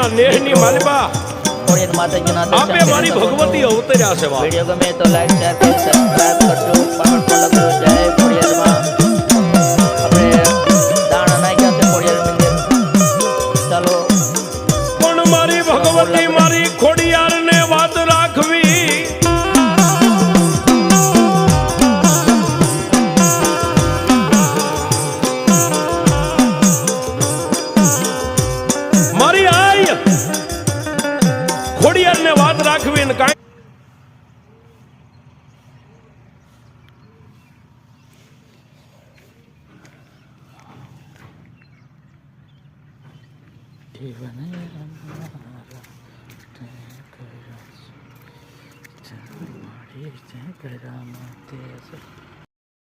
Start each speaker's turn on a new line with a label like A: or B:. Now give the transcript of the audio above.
A: ના નેહની માલિબા
B: ખોડિયાર માતાજીના દર્શન
A: આપે મારી ભગવતી અવતર્યા છે બા
B: વિડિયો ગમે તો લાઈક શેર કરી સબસ્ક્રાઇબ કરજો કમેન્ટ માં લખજો જય ખોડિયારમાં આપણે દાણા નાખ્યા છે ખોડિયાર મંદિર ચાલો
A: પણ મારી ભગવતી મારી ખોડિયાર ને વાત રાખવી મારી આય ખોડિયાર ને વાત રાખવી ને કાંઈ
B: જીવન